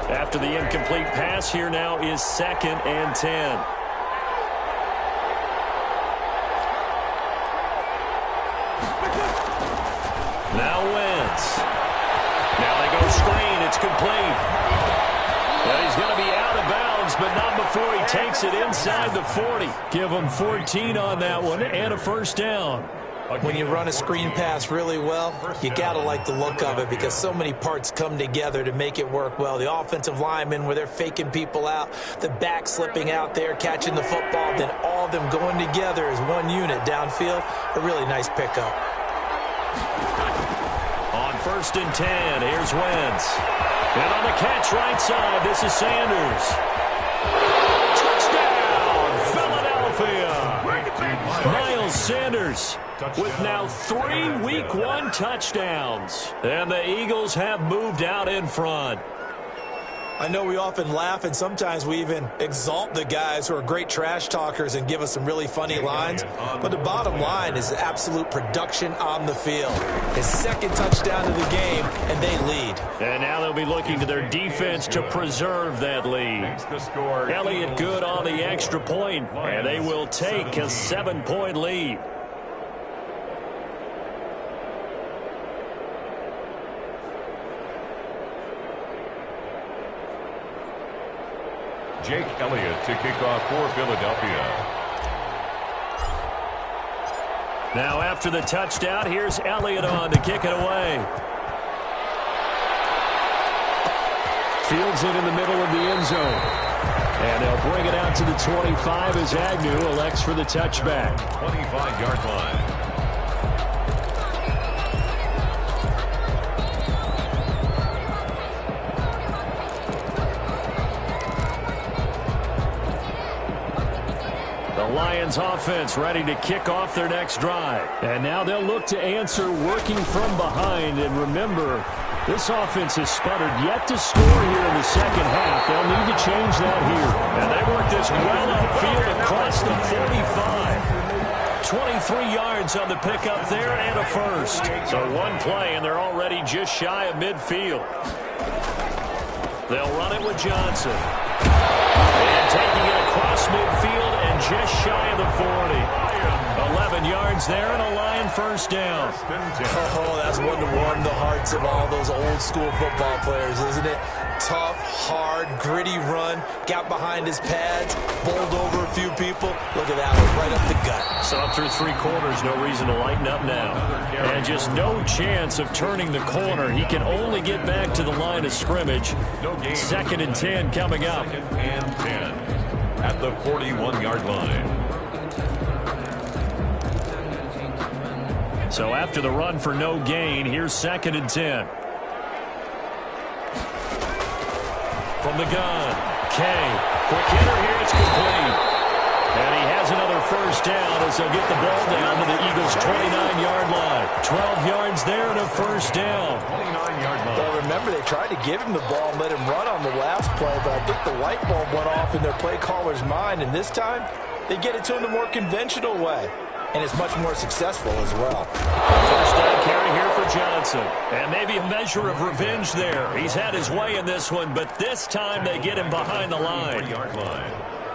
After the incomplete pass, here now is 2nd and 10. Now Wentz. Now they go screen. It's complete. But he's going to be out of bounds but not before he takes it inside the 40. Give him 14 on that one and a first down. When you run a screen pass really well, you got to like the look of it because so many parts come together to make it work well. The offensive linemen, where they're faking people out, the back slipping out there, catching the football, then all of them going together as one unit downfield. A really nice pickup. On 1st and 10, here's Wentz. And on the catch right side, this is Sanders. Touchdown, Philadelphia. Miles Sanders with now 3 Week 1 touchdowns. And the Eagles have moved out in front. I know we often laugh and sometimes we even exalt the guys who are great trash talkers and give us some really funny lines. But the bottom line is absolute production on the field. His 2nd touchdown of the game, and they lead. And now they'll be looking to their defense to preserve that lead. Elliott good on the extra point, and they will take a 7-point lead. Jake Elliott to kick off for Philadelphia. Now after the touchdown, here's Elliott on to kick it away. Fields it in the middle of the end zone. And they'll bring it out to the 25 as Agnew elects for the touchback. 25-yard line. Lions offense ready to kick off their next drive. And now they'll look to answer working from behind. And remember, this offense has sputtered yet to score here in the second half. They'll need to change that here. And they work this well upfield across the 45. 23 yards on the pickup there and a first. So one play and they're already just shy of midfield. They'll run it with Johnson. And taking it across midfield and just shy of the 40. 11 yards there and a Lion first down. Oh, that's one to warm the hearts of all those old school football players, isn't it? Tough, hard, gritty run. Got behind his pads, bowled over a few people. Look at that one, right up the gut. So up through 3 quarters, no reason to lighten up now. And just no chance of turning the corner. He can only get back to the line of scrimmage. 2nd and 10 coming up. 2nd and 10 at the 41-yard line. So after the run for no gain, here's 2nd and 10. From the gun, Kay. Quick hitter here, it's complete. And he has another first down as they'll get the ball down to the Eagles' 29-yard line. 12 yards there and a first down. 29-yard line. Well, remember, they tried to give him the ball and let him run on the last play, but I think the light bulb went off in their play caller's mind, and this time they get it to him the more conventional way. And it's much more successful as well. First down carry here for Johnson. And maybe a measure of revenge there. He's had his way in this one, but this time they get him behind the line.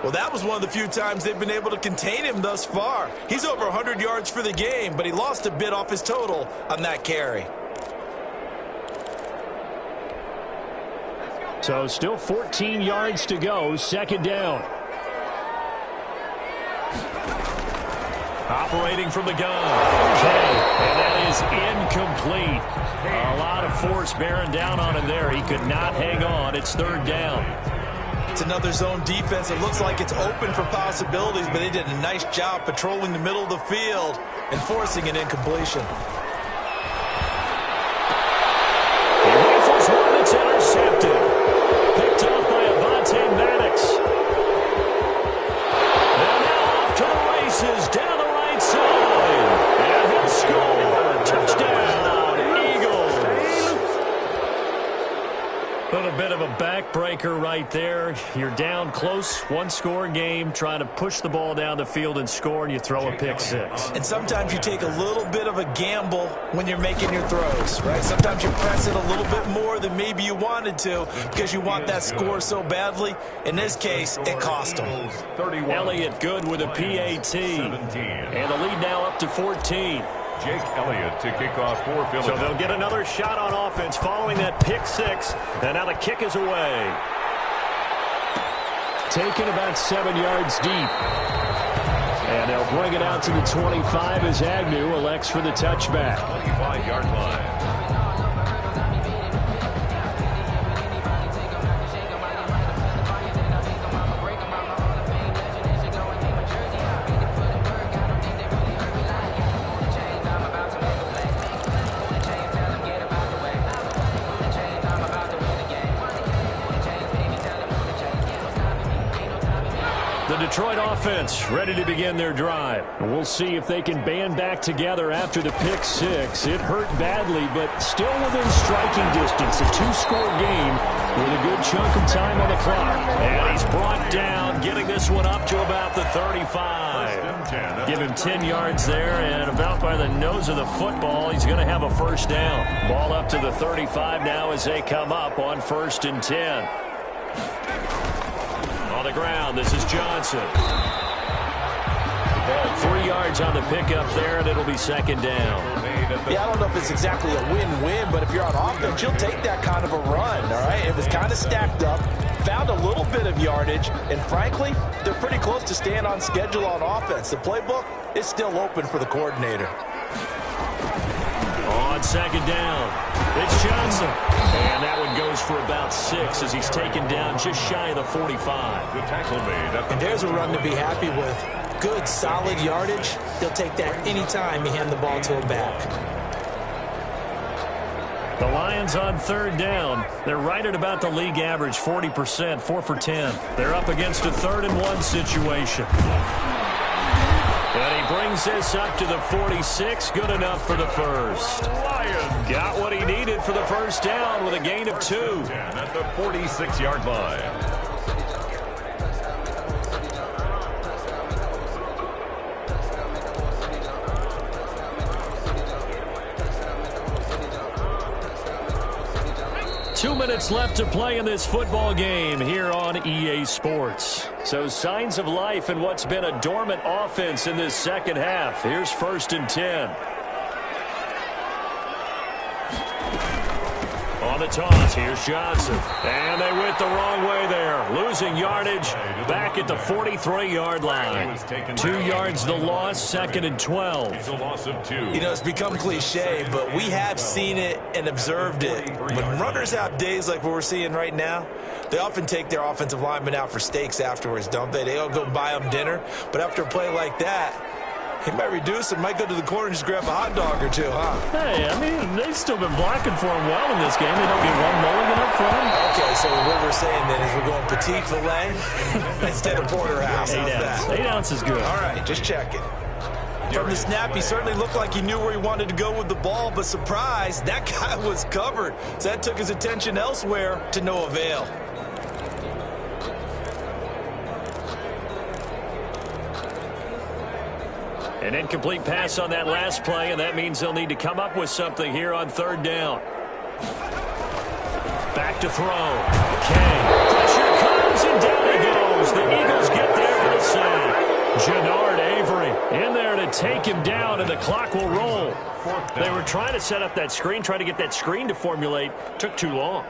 Well, that was one of the few times they've been able to contain him thus far. He's over 100 yards for the game, but he lost a bit off his total on that carry. So still 14 yards to go, 2nd down. Operating from the gun. Okay, and that is incomplete. A lot of force bearing down on him there. He could not hang on. It's 3rd down. It's another zone defense. It looks like it's open for possibilities, but they did a nice job patrolling the middle of the field and forcing an incompletion. He rifles one that's intercepted. Picked off by Avonte Maddox. And now off to the races down the right side. And he'll score. Touchdown, Eagles. A little bit of a backbreaker right there. You're down close, 1-score game, trying to push the ball down the field and score, and you throw a pick 6. And sometimes you take a little bit of a gamble when you're making your throws, right? Sometimes you press it a little bit more than maybe you wanted to because you want that score so badly. In this case, it cost them. Elliott good with a PAT. And the lead now up to 14. Jake Elliott to kick off for Philadelphia. So they'll get another shot on offense following that pick 6. And now the kick is away. taken about 7 yards deep. And they'll bring it out to the 25 as Agnew elects for the touchback. 25-yard line. The Detroit offense ready to begin their drive. We'll see if they can band back together after the pick six. It hurt badly, but still within striking distance. A two-score game with a good chunk of time on the clock. And he's brought down, getting this one up to about the 35. Give him 10 yards there, and about by the nose of the football, he's going to have a first down. Ball up to the 35 now as they come up on 1st and 10. On the ground, this is Johnson. 3 yards on the pickup there, and it'll be 2nd down. Yeah, I don't know if it's exactly a win-win, but if you're on offense, you'll take that kind of a run, all right? It was kind of stacked up, found a little bit of yardage, and frankly, they're pretty close to staying on schedule on offense. The playbook is still open for the coordinator. On 2nd down, it's Johnson. And that one goes for about 6 as he's taken down just shy of the 45. The tackle made. And there's a run to be happy with. Good, solid yardage. He'll take that anytime you hand the ball to him back. The Lions on 3rd down. They're right at about the league average, 40%, 4 for 10. They're up against a 3rd and 1 situation. And he brings this up to the 46. Good enough for the first. Lions got what he needed for the first down with a gain of 2. At the 46-yard line. 2 minutes left to play in this football game here on EA Sports. So signs of life in what's been a dormant offense in this second half. Here's 1st and 10. On the toss, here's Johnson. And they went the wrong way there. Losing yardage back at the 43-yard line. 2 yards the loss, 2nd and 12. It's a loss of 2. You know, it's become cliche, but we have seen it and observed it. When runners have days like what we're seeing right now, they often take their offensive linemen out for steaks afterwards, don't they? They all go buy them dinner. But after a play like that, he might reduce it, might go to the corner and just grab a hot dog or two, huh? Hey, I mean, they've still been blocking for him well in this game. They don't get one mulligan up for him. Okay, so what we're saying then is we're going petite filet instead of porterhouse. 8 ounces. 8 ounces is good. All right, just checking. From the snap, he certainly looked like he knew where he wanted to go with the ball, but surprise, that guy was covered. So that took his attention elsewhere to no avail. An incomplete pass on that last play, and that means they'll need to come up with something here on 3rd down. Back to throw. Kay. Pressure comes, and down he goes. The Eagles get there for the sack. Jannard Avery in there to take him down, and the clock will roll. They were trying to set up that screen, trying to get that screen to formulate. Took too long.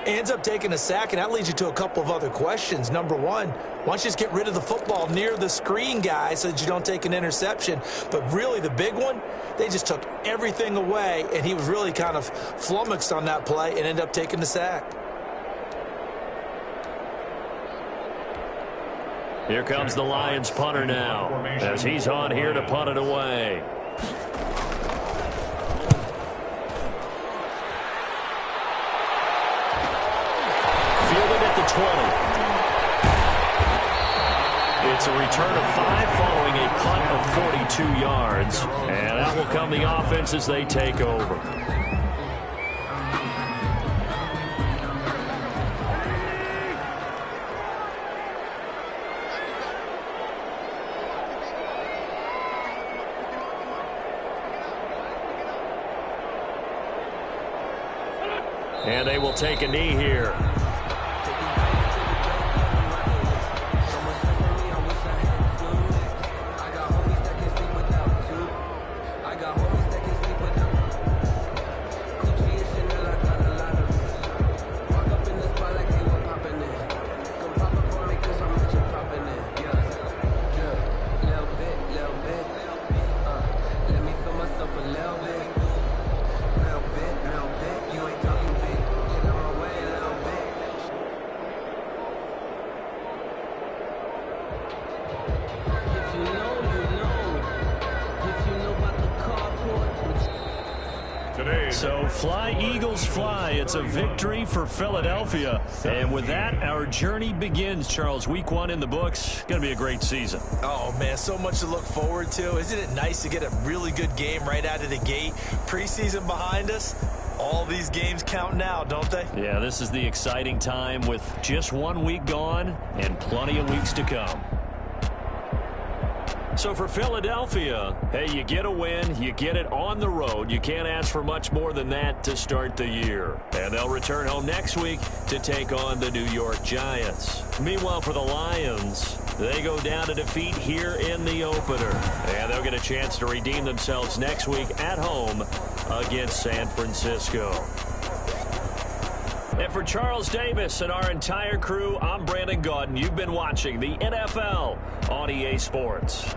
Ends up taking a sack, and that leads you to a couple of other questions. Number one, why don't you just get rid of the football near the screen guy so that you don't take an interception? But really, the big one, they just took everything away, and he was really kind of flummoxed on that play and ended up taking the sack. Here comes the Lions punter now, as he's on here to punt it away. Fielded at the 20. It's a return of 5 following a punt of 42 yards. And out will come the offense as they take over. And they will take a knee here. today. So fly, Eagles, fly. It's a victory for Philadelphia. And with that, our journey begins, Charles. Week 1 in the books. Going to be a great season. Oh, man, so much to look forward to. Isn't it nice to get a really good game right out of the gate? Preseason behind us. All these games count now, don't they? Yeah, this is the exciting time with just 1 week gone and plenty of weeks to come. So for Philadelphia, hey, you get a win, you get it on the road. You can't ask for much more than that to start the year. And they'll return home next week to take on the New York Giants. Meanwhile, for the Lions, they go down to defeat here in the opener. And they'll get a chance to redeem themselves next week at home against San Francisco. And for Charles Davis and our entire crew, I'm Brandon Gaudin. You've been watching the NFL on EA Sports.